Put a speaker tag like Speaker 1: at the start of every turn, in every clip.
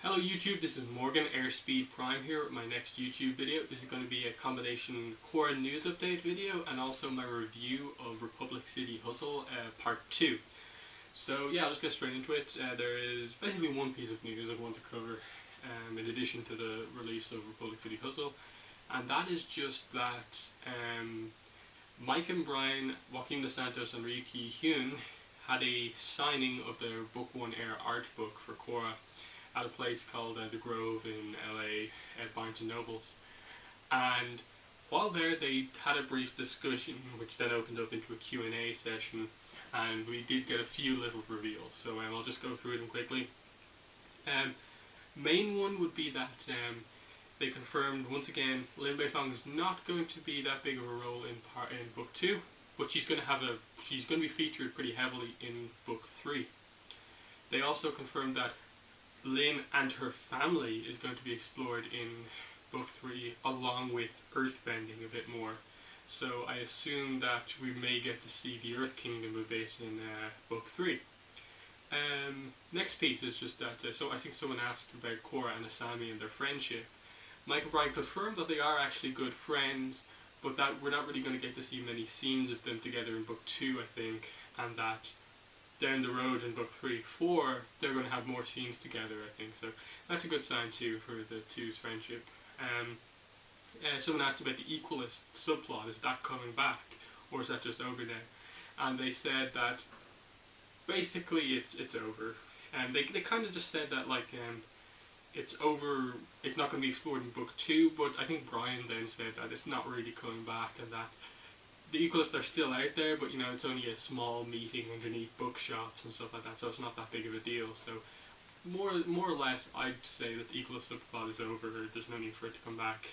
Speaker 1: Hello YouTube, this is Morgan Airspeed Prime here with my next YouTube video. This is going to be a combination Korra news update video and also my review of Republic City Hustle part 2. So yeah, I'll just get straight into it. There is basically one piece of news I want to cover in addition to the release of Republic City Hustle, and that is just that Mike and Brian, Joaquin Dos Santos and Ryuki Hyun had a signing of their Book 1 Air art book for Korra at a place called The Grove in LA at Barnes & Nobles. And while there they had a brief discussion which then opened up into a Q&A session, and we did get a few little reveals, so I'll just go through them quickly. Main one would be that they confirmed once again Lin Beifong is not going to be that big of a role in book 2, but she's going to be featured pretty heavily in book 3. They also confirmed that Lin and her family is going to be explored in book 3 along with earthbending a bit more. So I assume that we may get to see the Earth Kingdom a bit in book 3. Next piece is just that, so I think someone asked about Korra and Asami and their friendship. Mike and Brian confirmed that they are actually good friends, but that we're not really going to get to see many scenes of them together in book 2, I think, and that down the road in book 3, 4, they're going to have more scenes together, I think. So that's a good sign too for the two's friendship. Someone asked about the Equalist subplot. Is that coming back, or is that just over now? And they said that basically it's over. And they kind of just said that it's over. It's not going to be explored in book 2. But I think Brian then said that it's not really coming back, and that the Equalists are still out there, but it's only a small meeting underneath bookshops and stuff like that, so it's not that big of a deal. So more or less, I'd say that the Equalist subplot is over. There's no need for it to come back.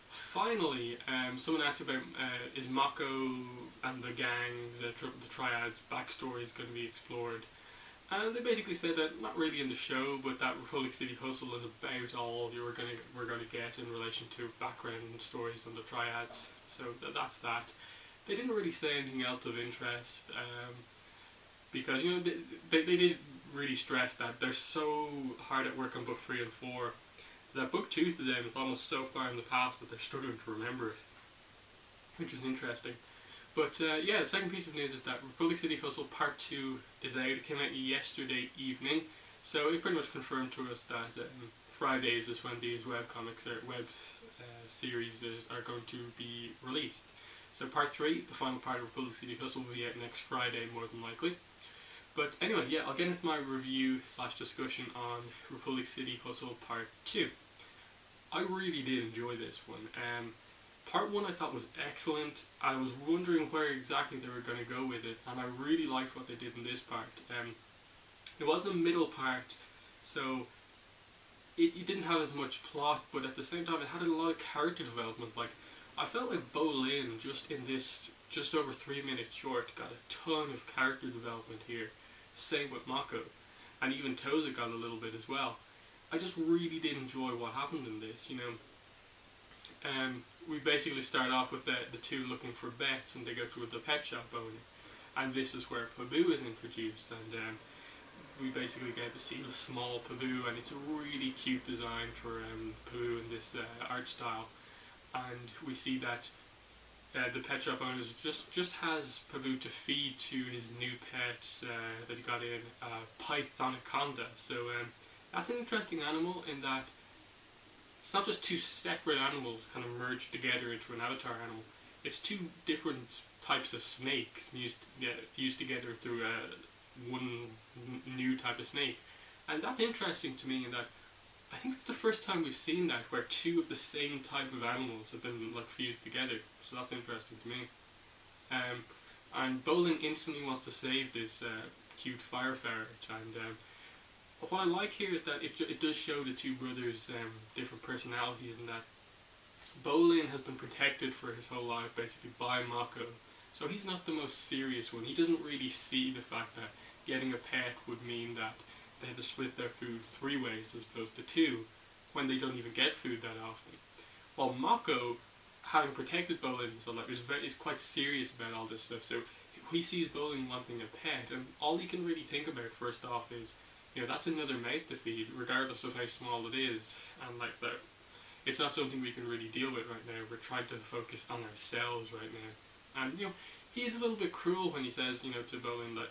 Speaker 1: Finally, someone asked about is Mako and the gangs, the Triads backstory is going to be explored. And they basically said that not really in the show, but that Republic City Hustle is about all we're going to get in relation to background stories on the Triads. So that's that. They didn't really say anything else of interest, because they did really stress that they're so hard at work on book 3 and 4 that book 2 to them is almost so far in the past that they're struggling to remember it, which is interesting. But yeah, the second piece of news is that Republic City Hustle Part 2 is out. It came out yesterday evening, so it pretty much confirmed to us that Fridays is when these webcomics or web series are going to be released. So Part 3, the final part of Republic City Hustle, will be out next Friday, more than likely. But anyway, yeah, I'll get into my review / discussion on Republic City Hustle Part 2. I really did enjoy this one. Part 1 I thought was excellent. I was wondering where exactly they were going to go with it, and I really liked what they did in this part. It wasn't a middle part, so it didn't have as much plot, but at the same time it had a lot of character development. Like, I felt like Bolin, just in this just over 3-minute short, got a ton of character development here. Same with Mako, and even Toza got a little bit as well. I just really did enjoy what happened in this, we basically start off with the two looking for bets, and they go to the pet shop owner, and this is where Pabu is introduced, and we basically get to see the small Pabu, and it's a really cute design for Pabu in this art style. And we see that the pet shop owner just has Pabu to feed to his new pet that he got in, Pythoniconda. So that's an interesting animal in that it's not just two separate animals kind of merged together into an avatar animal. It's two different types of snakes fused together through one new type of snake. And that's interesting to me in that I think it's the first time we've seen that, where two of the same type of animals have been fused together. So that's interesting to me. And Bolin instantly wants to save this cute fire ferret, and what I like here is that it does show the two brothers' different personalities, and that Bolin has been protected for his whole life basically by Mako. So he's not the most serious one. He doesn't really see the fact that getting a pet would mean that they have to split their food 3 ways as opposed to 2, when they don't even get food that often. While Mako having protected Bolin, so like is quite serious about all this stuff. So he sees Bolin wanting a pet, and all he can really think about first off is, that's another mouth to feed, regardless of how small it is, and like that, it's not something we can really deal with right now. We're trying to focus on ourselves right now, and he's a little bit cruel when he says, to Bolin that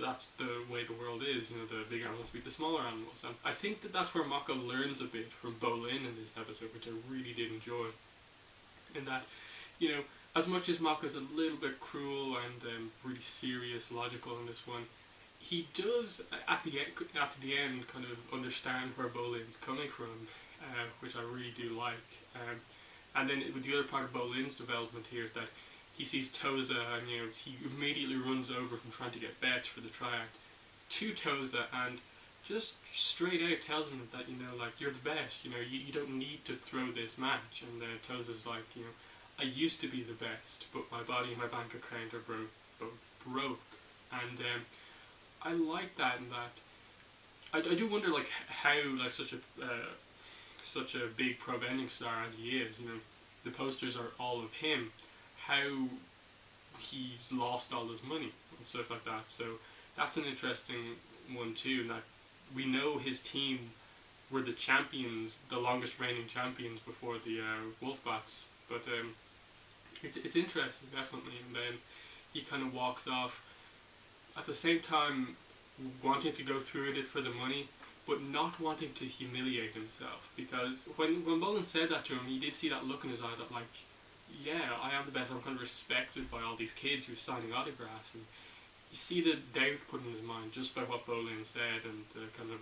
Speaker 1: that's the way the world is. The big animals beat the smaller animals, and I think that's where Mako learns a bit from Bolin in this episode, which I really did enjoy. In that, as much as Mako's a little bit cruel and really serious, logical in this one, he does at the end kind of understand where Bolin's coming from, which I really do like. And then with the other part of Bolin's development here is that he sees Toza, and he immediately runs over from trying to get Bet for the triad to Toza, and just straight out tells him that like, you're the best. You don't need to throw this match. And Toza's like, I used to be the best, but my body and my bank account are broke. And I like that, and that I do wonder like how like such a big pro bending star as he is, the posters are all of him, how he's lost all his money and stuff like that. So that's an interesting one too, and that we know his team were the champions, the longest reigning champions before the Wolfbats. But it's interesting, definitely. And then he kind of walks off, at the same time wanting to go through with it for the money, but not wanting to humiliate himself. Because when Bolin said that to him, he did see that look in his eye that like, yeah, I am the best, I'm kind of respected by all these kids who are signing autographs, and you see the doubt put in his mind just by what Bolin said, and the kind of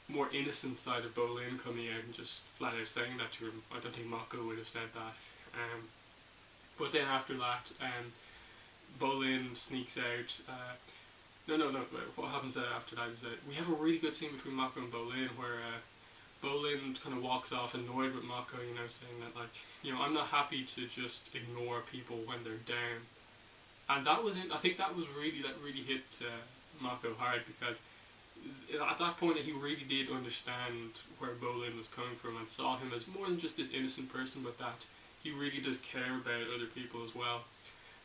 Speaker 1: more innocent side of Bolin coming out and just flat out saying that to him. I don't think Mako would have said that. But then after that, Bolin sneaks out. No. What happens after that is that we have a really good scene between Mako and Bolin where Bolin kind of walks off annoyed with Mako, saying that like, I'm not happy to just ignore people when they're down. And that was it. I think that really hit Mako hard, because at that point he really did understand where Bolin was coming from and saw him as more than just this innocent person, but that he really does care about other people as well.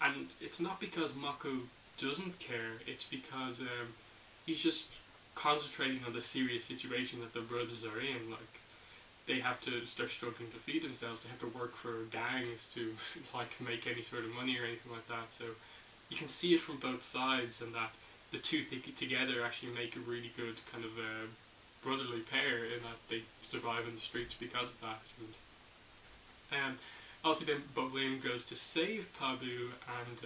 Speaker 1: And it's not because Mako doesn't care, it's because he's just concentrating on the serious situation that the brothers are in. Like, they have to start struggling to feed themselves, they have to work for gangs to like make any sort of money or anything like that. So you can see it from both sides, and that the two together actually make a really good kind of brotherly pair, in that they survive in the streets because of that. And also then Bolin goes to save Pabu and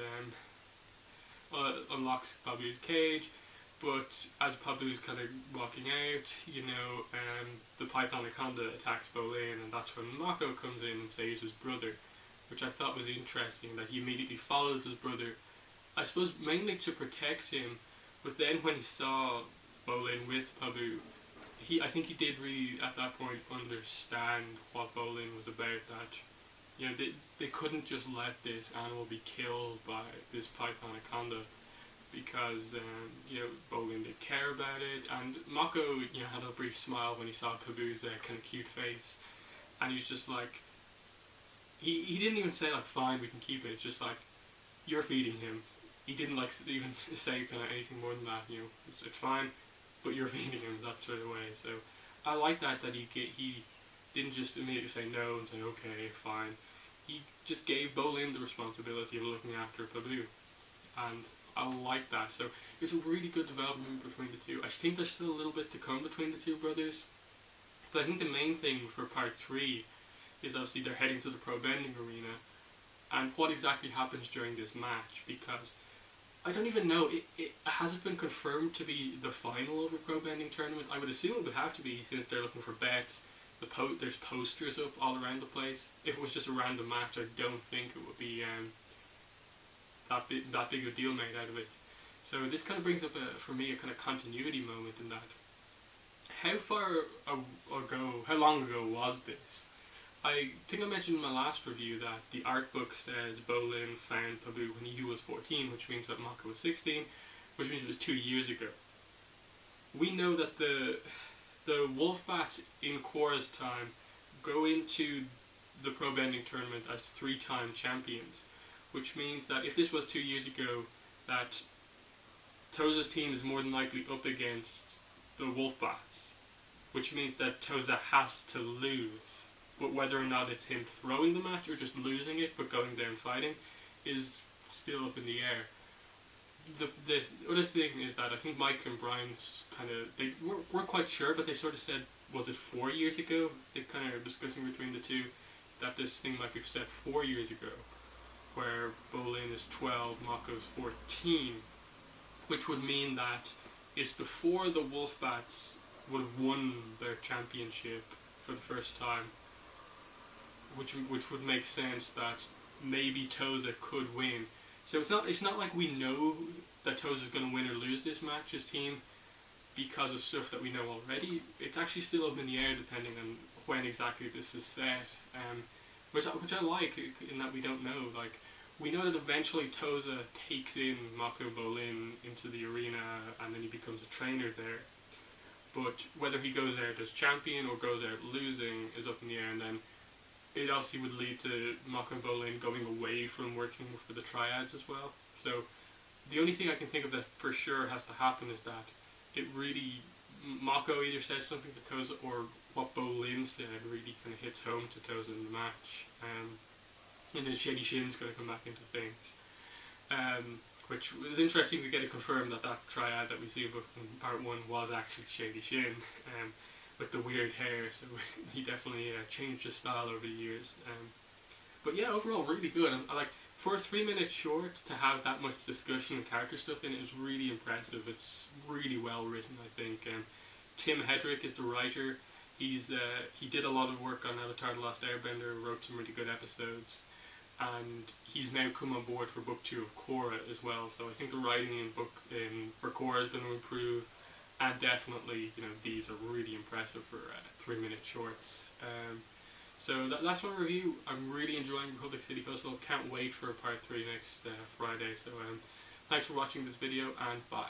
Speaker 1: unlocks Pabu's cage, but as Pabu's kind of walking out, the Python Anaconda attacks Bolin, and that's when Mako comes in and saves his brother, which I thought was interesting, that he immediately follows his brother, I suppose mainly to protect him, but then when he saw Bolin with Pabu, I think he did really at that point understand what Bolin was about, that they couldn't just let this animal be killed by this Python Anaconda, because Bolin did care about it. And Mako had a brief smile when he saw Pabu's kind of cute face, and he's just like, he didn't even say like, fine, we can keep it. It's just like, you're feeding him. He didn't like even say kind of anything more than that. It's fine, but you're feeding him, that sort of way. So I like that he didn't just immediately say no and say okay, fine. He just gave Bolin the responsibility of looking after Pabu, and I like that. So it's a really good development between the two. I think there's still a little bit to come between the two brothers, but I think the main thing for part 3 is obviously they're heading to the pro bending arena, and what exactly happens during this match, because I don't even know, it hasn't been confirmed to be the final of a pro bending tournament. I would assume it would have to be, since they're looking for bets. There's posters up all around the place. If it was just a random match, I don't think it would be that big of a deal made out of it. So this kind of brings up for me a kind of continuity moment in that. How long ago was this? I think I mentioned in my last review that the art book says Bolin found Pabu when he was 14, which means that Mako was 16, which means it was 2 years ago. We know that the Wolfbats in Korra's time go into the Pro Bending tournament as 3-time champions, which means that if this was 2 years ago, that Toza's team is more than likely up against the Wolfbats, which means that Toza has to lose. But whether or not it's him throwing the match or just losing it but going there and fighting is still up in the air. The other thing is that I think Mike and Brian's they weren't quite sure, but they sort of said, was it 4 years ago? They kind of discussing between the two that this thing might be set 4 years ago, where Bolin is 12, Mako's 14, which would mean that it's before the Wolfbats would have won their championship for the first time, which would make sense that maybe Toza could win. So it's not like we know that Toza's going to win or lose this match, his team, because of stuff that we know already. It's actually still up in the air depending on when exactly this is set, which I like, in that we don't know. Like, we know that eventually Toza takes in Mako Bolin into the arena and then he becomes a trainer there. But whether he goes there as champion or goes there losing is up in the air, and then it obviously would lead to Mako and Bolin going away from working for the Triads as well. So the only thing I can think of that for sure has to happen is that Mako either says something to Toza, or what Bolin said really kind of hits home to Toza in the match. And then Shady Shin's going to come back into things. Which was interesting to get it confirmed that Triad that we see in part 1 was actually Shady Shin, with the weird hair, so he definitely changed his style over the years. But yeah, overall really good. I like, for a 3-minute short to have that much discussion and character stuff in it is really impressive. It's really well written, I think. Tim Hedrick is the writer. He did a lot of work on Avatar: The Last Airbender, wrote some really good episodes, and he's now come on board for book 2 of Korra as well. So I think the writing for Korra is going to improve, and definitely, these are really impressive for 3-minute shorts. So that's my review. I'm really enjoying Republic City Hustle. Can't wait for part 3 next Friday. So thanks for watching this video, and bye.